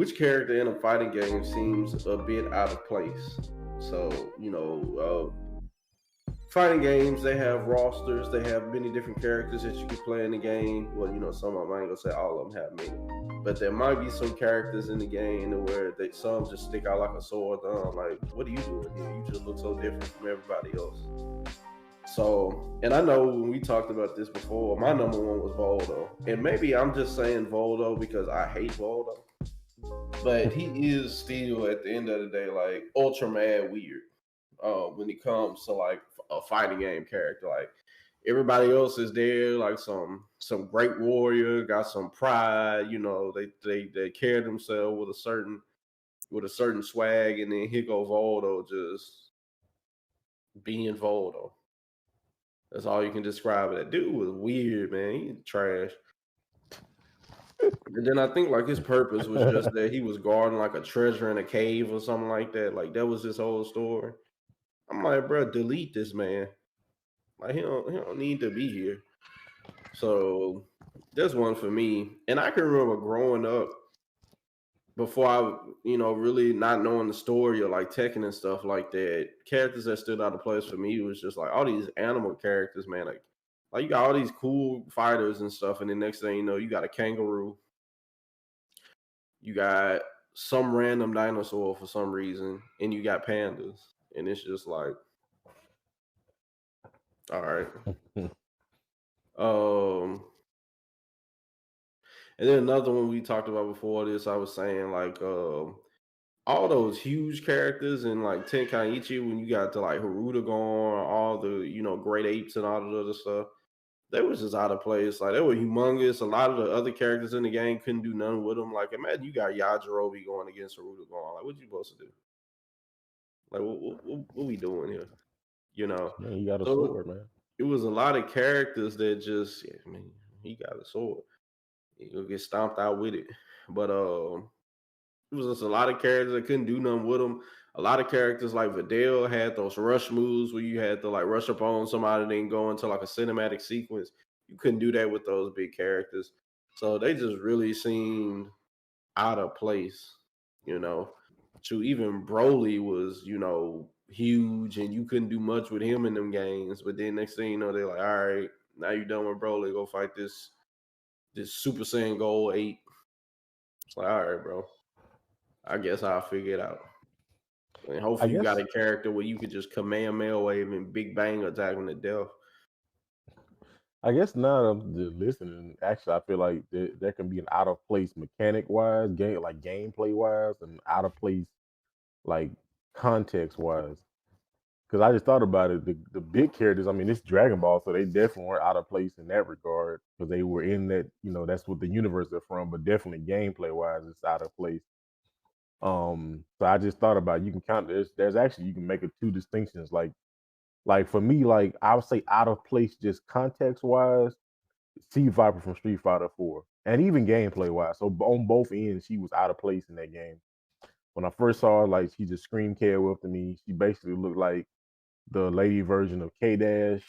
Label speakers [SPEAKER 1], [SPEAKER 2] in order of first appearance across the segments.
[SPEAKER 1] huge character in a fighting game seems a bit out of place. So, fighting games, they have rosters, they have many different characters that you can play in the game. Well, some of them, I ain't gonna say all of them have many, but there might be some characters in the game where some just stick out like a sore thumb. Like, what are you doing here? You just look so different from everybody else. So, and I know when we talked about this before, my number one was Voldo. And maybe I'm just saying Voldo because I hate Voldo. But he is still, at the end of the day, like ultra mad weird when it comes to like a fighting game character. Like everybody else is there, like some great warrior, got some pride. They carry themselves with a certain swag, and then here go Voldo just being Voldo. That's all you can describe it. That dude was weird, man. He trash. And then I think like his purpose was just that he was guarding like a treasure in a cave or something like that. Like that was his whole story. I'm like, bro, delete this man. Like he don't need to be here. So that's one for me. And I can remember growing up before I, really not knowing the story or like Tekken and stuff like that. Characters that stood out of place for me was just like all these animal characters, man. Like you got all these cool fighters and stuff, and the next thing you know, you got a kangaroo. You got some random dinosaur for some reason, and you got pandas, and it's just like, all right. And then another one we talked about before this, I was saying like all those huge characters in like Tenkaichi, when you got to like Haruta going, all the great apes and all the other stuff, they was just out of place. Like they were humongous. A lot of the other characters in the game couldn't do nothing with them. Like imagine you got Yajirobe going against Haruta going. Like what you supposed to do? Like what we doing here?
[SPEAKER 2] Man, you got a
[SPEAKER 1] So
[SPEAKER 2] sword, man.
[SPEAKER 1] it was a lot of characters that just, yeah, I mean, he got a sword. He'll get stomped out with it. But it was just a lot of characters that couldn't do nothing with them. A lot of characters like Videl had those rush moves where you had to like rush up on somebody and then go into like a cinematic sequence. You couldn't do that with those big characters. So they just really seemed out of place, you know. To even Broly was, huge and you couldn't do much with him in them games. But then next thing you know, they're like, all right, now you're done with Broly, go fight this Super Saiyan Gold 8. It's like, all right, bro. I guess I'll figure it out. And
[SPEAKER 2] I
[SPEAKER 1] hopefully you got
[SPEAKER 2] guess
[SPEAKER 1] a character where you could just command mail wave and big bang attack him to death.
[SPEAKER 2] I guess now that I'm listening, actually, I feel like there can be an out of place mechanic wise, gameplay wise, and out of place like context wise. Because I just thought about it, the big characters. I mean, it's Dragon Ball, so they definitely weren't out of place in that regard because they were in that. That's what the universe they're from. But definitely gameplay wise, it's out of place. So I just thought about you can count. There's actually you can make it two distinctions. Like for me, like I would say out of place just context wise. See Viper from Street Fighter 4, and even gameplay wise. So on both ends, she was out of place in that game. When I first saw her, like she just screamed KO up to me. She basically looked like the lady version of K Dash.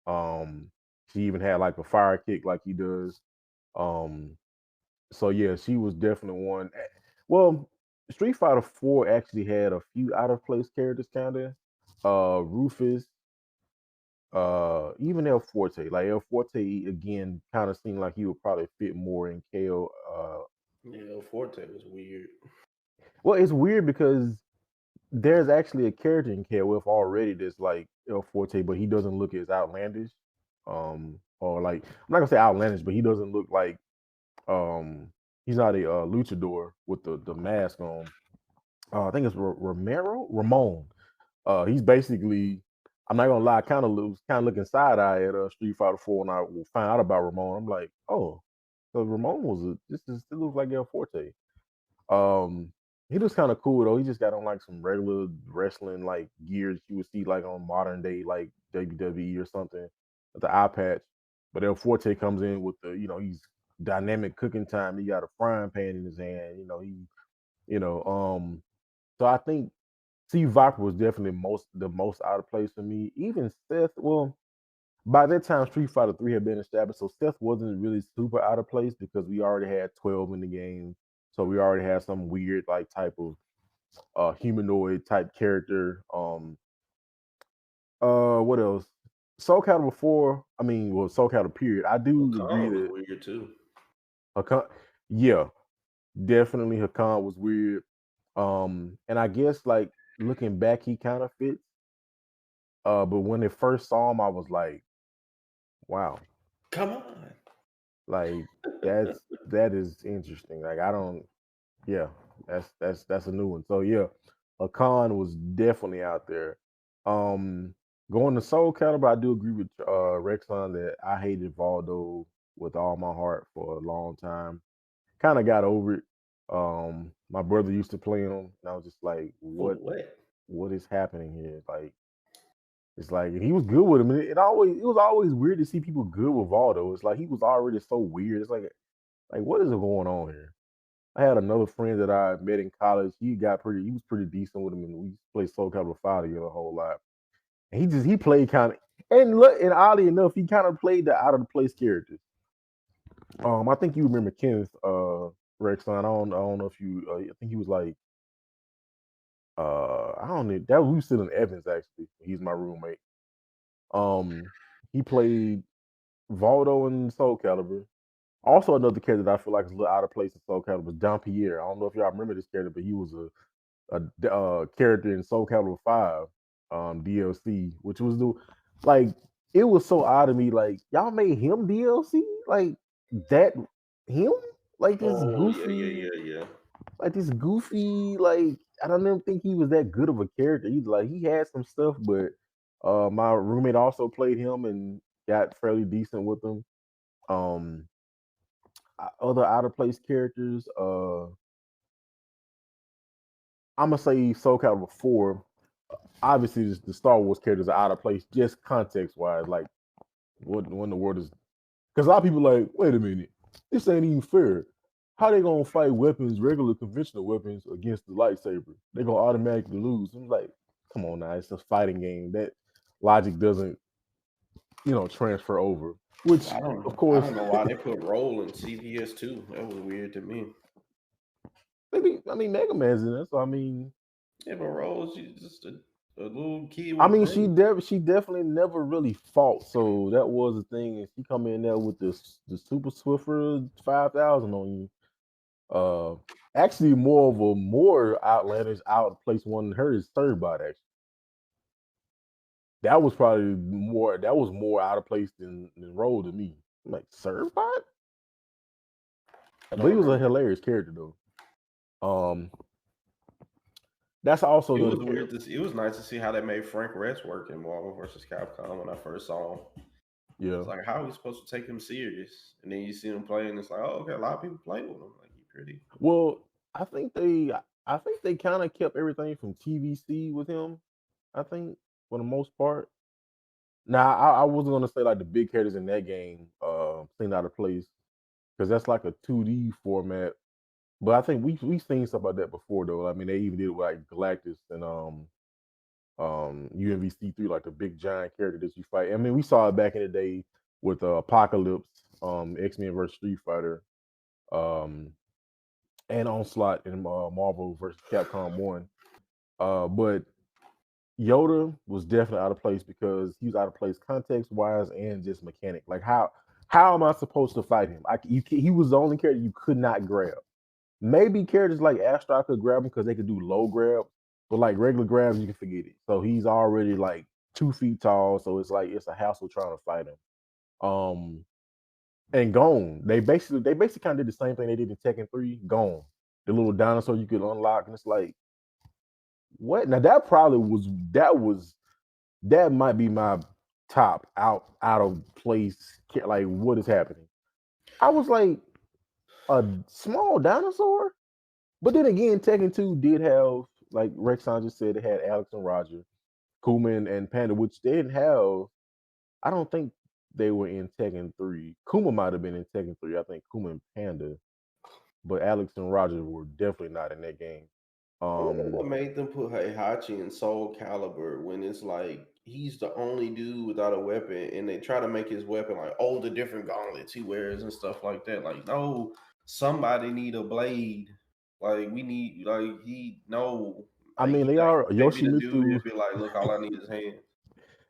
[SPEAKER 2] Um, she even had like a fire kick like he does. Um, so yeah, she was definitely one. Well, Street Fighter 4 actually had a few out of place characters, kinda. Rufus, even El Forte. Like El Forte again, kind of seemed like he would probably fit more in KO.
[SPEAKER 1] Yeah, Forte was weird.
[SPEAKER 2] Well, it's weird because there's actually a character in KOF already that's like El Forte, but he doesn't look as outlandish. Or like I'm not gonna say outlandish, but he doesn't look like he's not a luchador with the mask on. I think it's Ramon. He's basically. I'm not gonna lie, kind of looking side eye at Street Fighter 4 when I find out about Ramon. I'm like, oh, so Ramon it looks like El Forte. Um, he looks kind of cool though. He just got on like some regular wrestling like gears you would see like on modern day like WWE or something with the eye patch. But El Forte comes in with he's dynamic cooking time. He got a frying pan in his hand. You know so I think C Viper was definitely the most out of place for me. Even Seth, well, by that time Street Fighter 3 had been established, so Seth wasn't really super out of place because we already had 12 in the game. So we already had some weird like type of humanoid type character. What else? Soul Calibur 4, I mean, well, Soul Calibur period. I
[SPEAKER 1] Well,
[SPEAKER 2] do agree
[SPEAKER 1] Khan was
[SPEAKER 2] that
[SPEAKER 1] weird too.
[SPEAKER 2] Hakan, yeah, definitely Hakan was weird. And I guess like looking back, he kind of fits. But when they first saw him, I was like, wow,
[SPEAKER 1] Come on.
[SPEAKER 2] like that is interesting. Like I don't, yeah, that's a new one. So yeah, Hakan was definitely out there. Um, Going to Soul Calibur, I do agree with Rexon that I hated Valdo with all my heart for a long time. Kind of got over it. My brother used to play him, and I was just like,
[SPEAKER 1] For
[SPEAKER 2] "What?
[SPEAKER 1] what?
[SPEAKER 2] What is happening here?" Like, it's like he was good with him, and it was always weird to see people good with Valdo. It's like he was already so weird. It's like what is going on here? I had another friend that I met in college. He was pretty decent with him, and we used to play Soul Calibur 5 together a whole lot. And he played kind of, and look, and oddly enough, he kind of played the out of the place characters. I think you remember Kenneth Rexon. I don't know if you. I think he was like, I don't know. That we was still in Evans actually. He's my roommate. Um, he played Valdo in Soul Calibur. Also, another character that I feel like is a little out of place in Soul Calibur was Don Pierre. I don't know if y'all remember this character, but he was a character in Soul Calibur 5 DLC, which was the like it was so odd to me. Like y'all made him DLC, like that him, like this
[SPEAKER 1] Oh yeah, yeah,
[SPEAKER 2] goofy,
[SPEAKER 1] yeah, yeah.
[SPEAKER 2] like I don't even think he was that good of a character. He had some stuff, but my roommate also played him and got fairly decent with him. Um, Other out of place characters, I'm gonna say Soul Calibur 4. Obviously, the Star Wars characters are out of place, just context wise. Like, what when the world is, because a lot of people like, wait a minute, this ain't even fair. How they gonna fight weapons, regular conventional weapons, against the lightsaber? They gonna automatically lose. I'm like, come on now, it's a fighting game. That logic doesn't, transfer over. Which, of
[SPEAKER 1] I
[SPEAKER 2] course,
[SPEAKER 1] don't know why they put roll in CVS too. That was weird to me.
[SPEAKER 2] maybe I mean Mega Man's in it, so I mean,
[SPEAKER 1] Yeah, but roll is just a little kid
[SPEAKER 2] I
[SPEAKER 1] with a
[SPEAKER 2] mean,
[SPEAKER 1] broom.
[SPEAKER 2] she definitely never really fought, so that was the thing. And she come in there with the Super Swiffer 5,000 on you. Uh, Actually, more outlandish out of place one than her is Third Bot. Actually, that was more out of place than Roll to me. I'm like Servbot,
[SPEAKER 1] I
[SPEAKER 2] but
[SPEAKER 1] don't
[SPEAKER 2] he was a
[SPEAKER 1] remember.
[SPEAKER 2] hilarious character though. Um, that's also
[SPEAKER 1] It
[SPEAKER 2] another
[SPEAKER 1] was
[SPEAKER 2] character.
[SPEAKER 1] weird to see. It was nice to see how they made Frank Rest work in Marvel vs. Capcom when I first saw him.
[SPEAKER 2] Yeah.
[SPEAKER 1] It's like, how are we supposed to take him serious? And then you see him playing, it's like, oh, okay, a lot of people play with him. Like, he pretty.
[SPEAKER 2] Well, I think they kind of kept everything from TVC with him. I think for the most part. Now, I wasn't gonna say like the big characters in that game seemed out of place because that's like a 2D format. But I think we seen stuff like that before though. I mean, they even did it with like Galactus and UMVC 3, like the big giant character that you fight. I mean, we saw it back in the day with Apocalypse, X-Men versus Street Fighter, um, and Onslaught in Marvel versus Capcom 1. But Yoda was definitely out of place because he was out of place context wise and just mechanic. Like how am I supposed to fight him? He was the only character you could not grab. Maybe characters like Astro could grab him because they could do low grab, but like regular grabs you can forget it. So he's already like 2 feet tall, so it's like it's a hassle trying to fight him. Um, and Gone, they basically kind of did the same thing they did in Tekken 3. Gone, the little dinosaur you could unlock, and it's like what? Now that might be my top out of place. Like, what is happening? I was like a small dinosaur, but then again, Tekken 2 did have, like Rexon just said, it had Alex and Roger, Kuma and Panda, which they didn't have. I don't think they were in Tekken 3. Kuma might have been in Tekken 3. I think Kuma and Panda, but Alex and Roger were definitely not in that game.
[SPEAKER 1] I wonder
[SPEAKER 2] Um,
[SPEAKER 1] what made them put Heihachi in Soul Calibur when it's like he's the only dude without a weapon, and they try to make his weapon like all the different gauntlets he wears and stuff like that. Like, no, somebody need a blade. Like we need, like he know,
[SPEAKER 2] I
[SPEAKER 1] like
[SPEAKER 2] mean,
[SPEAKER 1] he
[SPEAKER 2] they
[SPEAKER 1] like
[SPEAKER 2] are
[SPEAKER 1] maybe the dude
[SPEAKER 2] Yoshimitsu.
[SPEAKER 1] would be like, look, all I need is hands.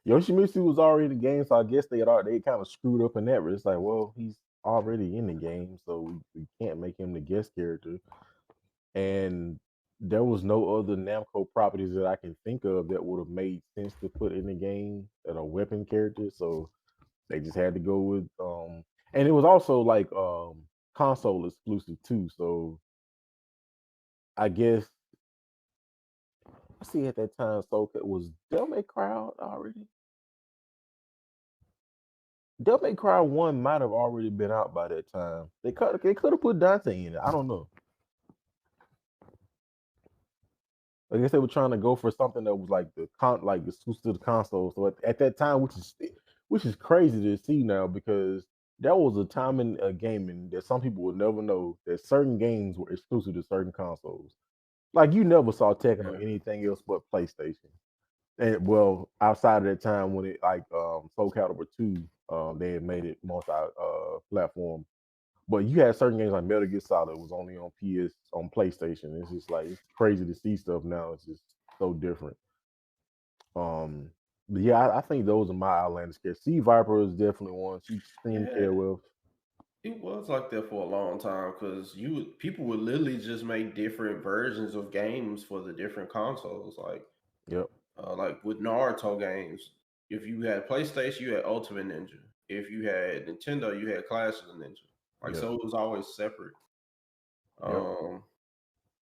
[SPEAKER 2] Yoshimitsu was already in the game, so I guess they kind of screwed up in that. But it's like, well, he's already in the game, so we can't make him the guest character. And there was no other Namco properties that I can think of that would have made sense to put in the game that are weapon characters. So they just had to go with and it was also like console exclusive too. So I guess I see at that time so it was Devil May Cry out already. Devil May Cry 1 might have already been out by that time. They could have put Dante in it. I don't know. I guess they were trying to go for something that was like like exclusive to the console. So at that time, which is crazy to see now because that was a time in gaming that some people would never know that certain games were exclusive to certain consoles. Like you never saw Tekken on
[SPEAKER 1] Yeah.
[SPEAKER 2] anything else but PlayStation. And well, outside of that time when it like Soul Calibur 2, they had made it multi platform. But you had certain games like Metal Gear Solid was only on PlayStation. It's just like it's crazy to see stuff now. It's just so different. Um, but yeah, I think those are my outlandish characters. Sea Viper is definitely one. She screamed
[SPEAKER 1] Yeah,
[SPEAKER 2] care with.
[SPEAKER 1] it was like that for a long time because people would literally just make different versions of games for the different consoles.
[SPEAKER 2] Yep,
[SPEAKER 1] Like with Naruto games, if you had PlayStation, you had Ultimate Ninja. If you had Nintendo, you had Clash of the Ninja. Like
[SPEAKER 2] yep,
[SPEAKER 1] so, it was always separate.
[SPEAKER 2] yep.